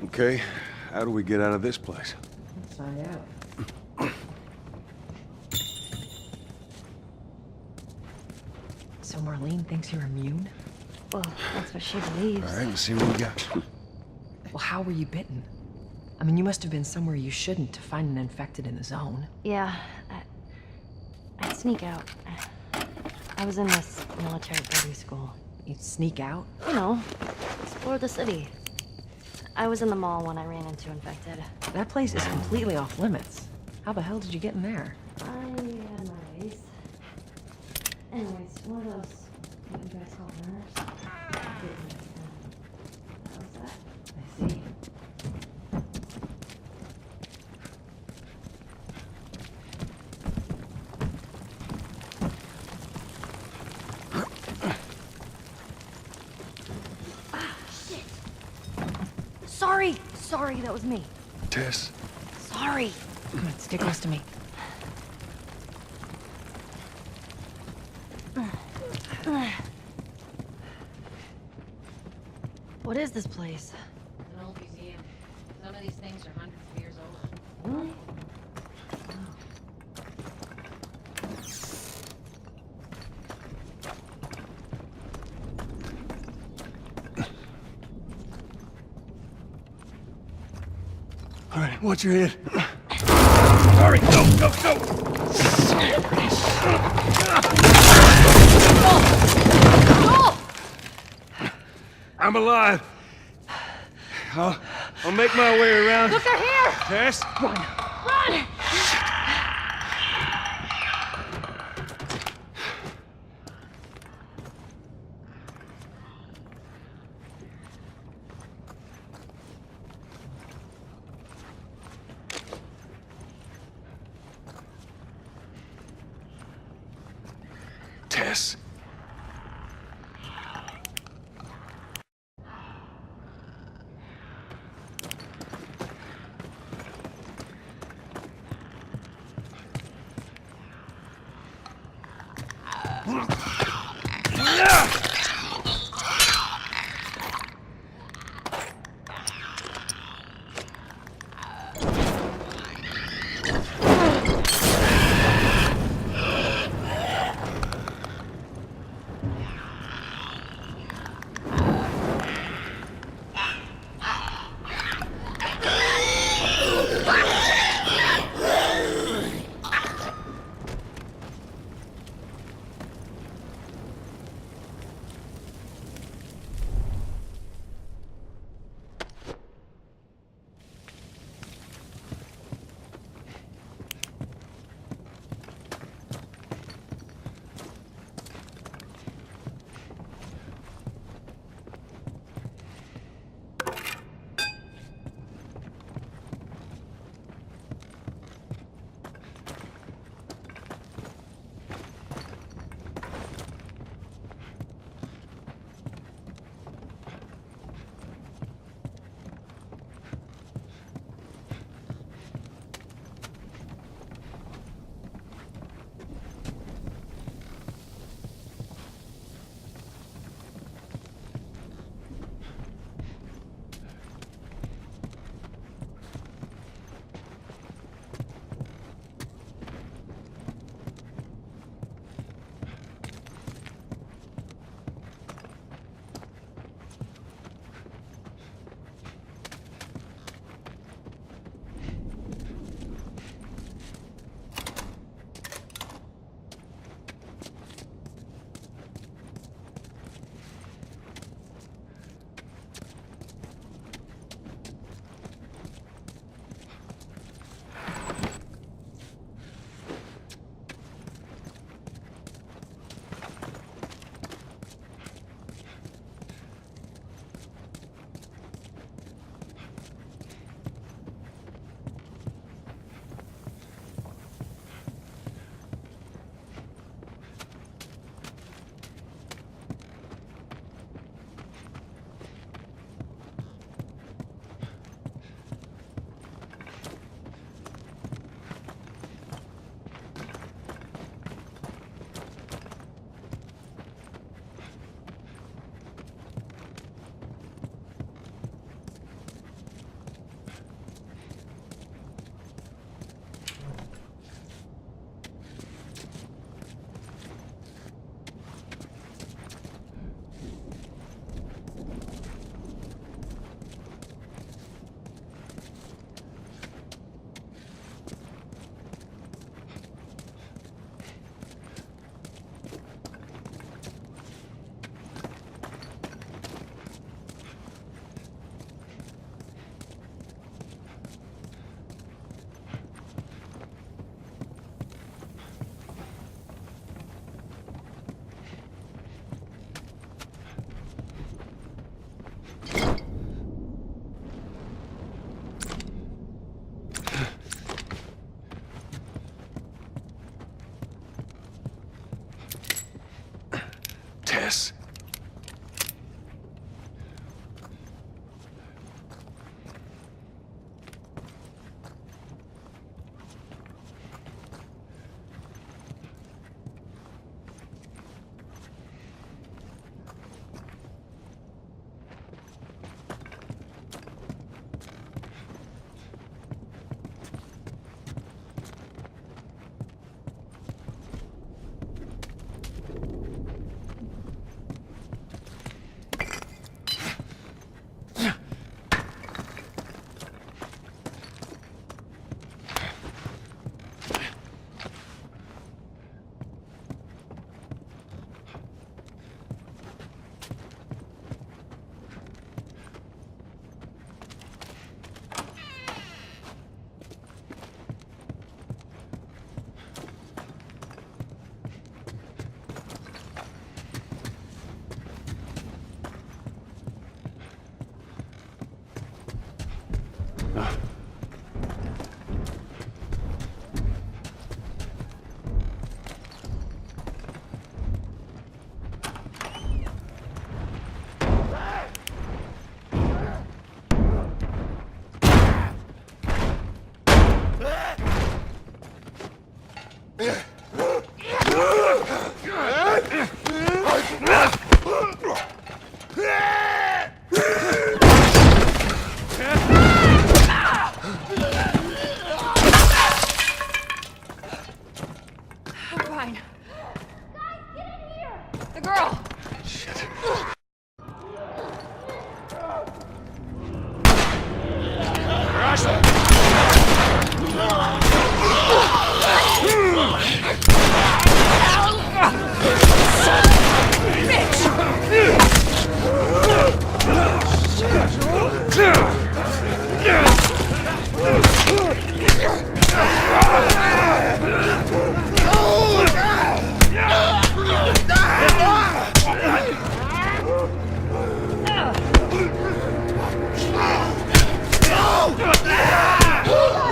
Okay, how do we get out of this place? Let's find out. So Marlene thinks you're immune? Well, that's what she believes. All right, let's see what we got. Well, how were you bitten? I mean, you must have been somewhere you shouldn't to find an infected in the zone. Yeah, I'd sneak out. I was in this military boarding school. You'd sneak out? You know, explore the city. I was in the mall when I ran into infected. That place is completely off limits. How the hell did you get in there? I had my ways. Anyways, one of those, what you guys call nerves, did me. That was that. I see. Sorry, that was me. Tess, Sorry. Come on, stay close to me. What is this place? It's an old museum. Some of these things are hundreds of years old. Really? all right, watch your head. Sorry, go! I'm alive. I'll make my way around. Look, they're here! Tess? Run! Tess? I'm fine. The girl! Shit.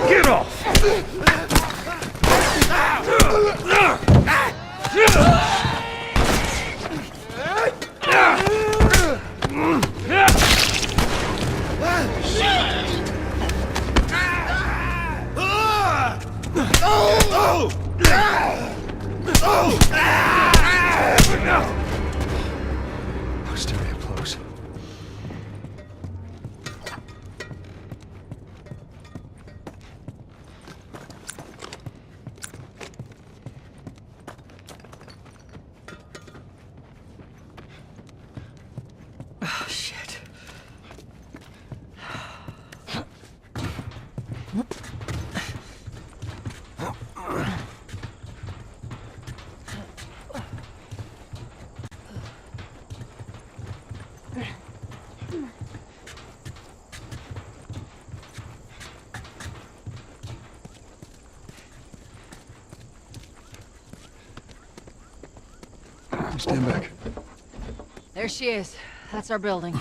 Get off! Posterior close. Oh, shit. Stand back. There she is. That's our building.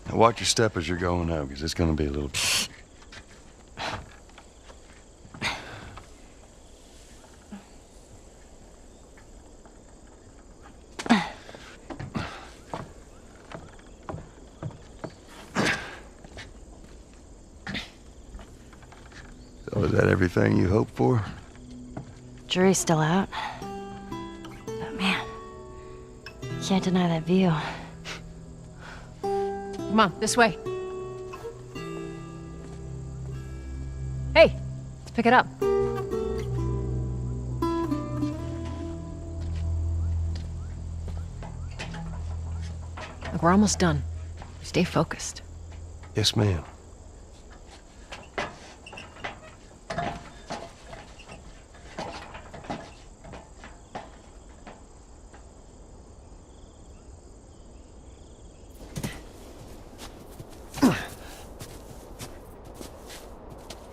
Now watch your step as you're going up, because it's gonna be a little... So is that everything you hoped for? Jury's still out. But man, can't deny that view. Come on, this way. Hey, let's pick it up. Look, we're almost done. Stay focused. Yes, ma'am.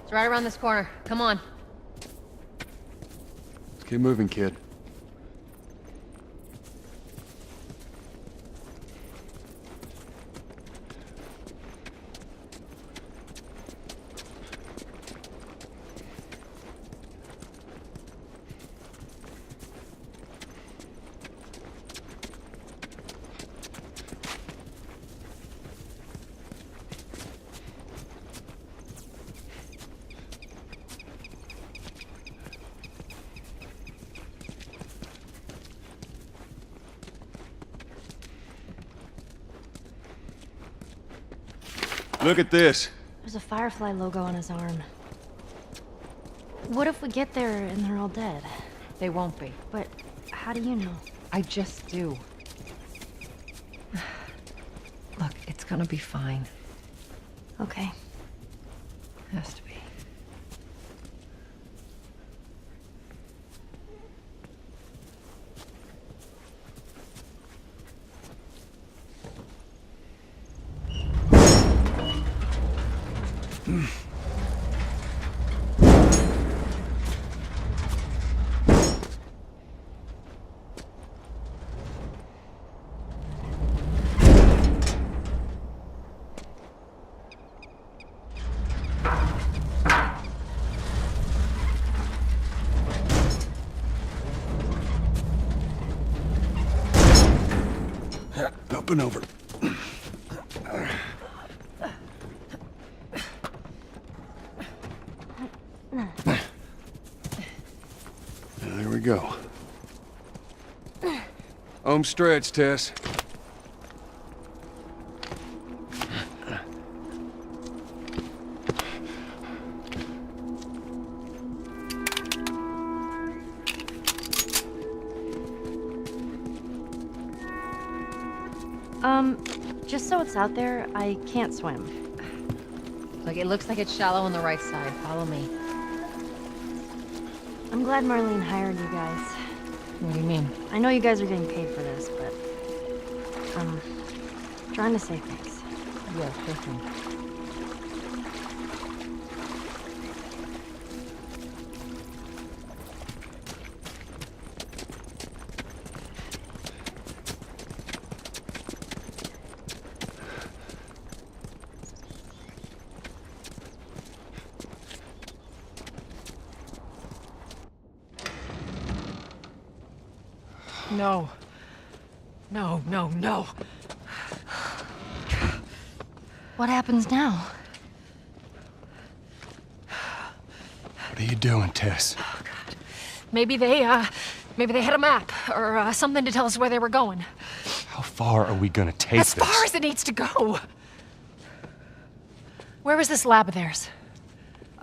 It's right around this corner. Come on. Let's keep moving, kid. Look at this. There's a Firefly logo on his arm. What if we get there and they're all dead? They won't be. But how do you know? I just do. Look, it's gonna be fine. Okay. Has to be. Up and over. There we go. Home stretch, Tess. Just so it's out there, I can't swim. Look, it looks like it's shallow on the right side. Follow me. I'm glad Marlene hired you guys. What do you mean? I know you guys are getting paid for this, but I'm trying to save things. Yeah, sure thing. No. No, no, no. What happens now? What are you doing, Tess? Maybe they had a map or something to tell us where they were going. How far are we gonna take As far as it needs to go. Where was this lab of theirs?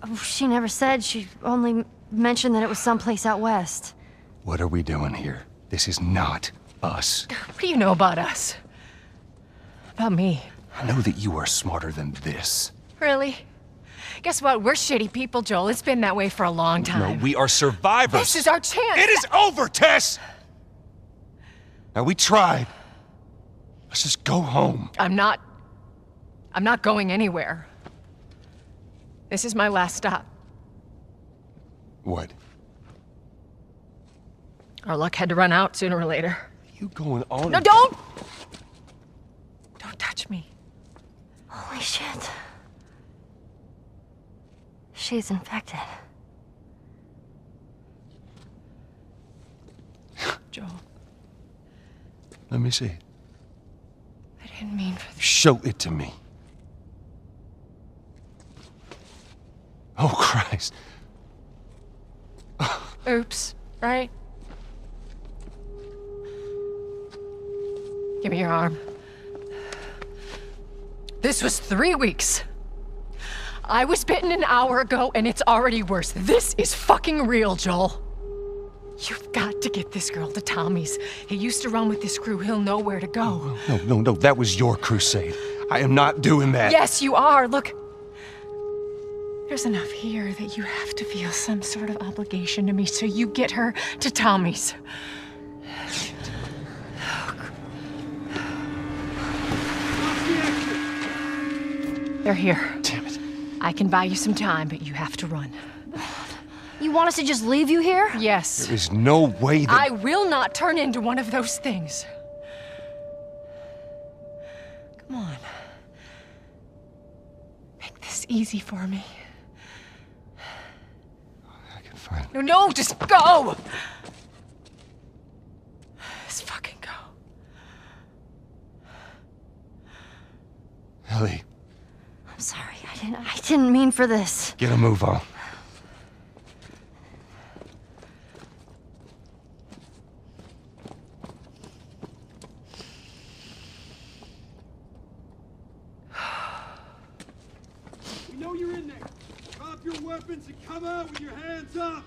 Oh, she never said. She only mentioned that it was someplace out west. What are we doing here? This is not us. What do you know about us? About me? I know that you are smarter than this. Really? Guess what? We're shitty people, Joel. It's been that way for a long time. No, we are survivors. This is our chance. It is over, Tess! Now, we tried. Let's just go home. I'm not going anywhere. This is my last stop. What? Our luck had to run out sooner or later. You going on? No, don't! Don't touch me. Holy shit. She's infected. Joel, Let me see. I didn't mean for this. Show it to me. Oh, Christ. Oops, right? Give me your arm. This was 3 weeks. I was bitten an hour ago, and it's already worse. This is fucking real, Joel. You've got to get this girl to Tommy's. He used to run with this crew. He'll know where to go. No. That was your crusade. I am not doing that. Yes, you are. Look. There's enough here that you have to feel some sort of obligation to me, so you get her to Tommy's. They're here. Damn it. I can buy you some time, but you have to run. You want us to just leave you here? Yes. There is no way that... I will not turn into one of those things. Come on. Make this easy for me. I can find... No, just go! Just fucking go. Ellie, I'm sorry. I didn't mean for this. get a move on. We know you're in there. Drop your weapons and come out with your hands up.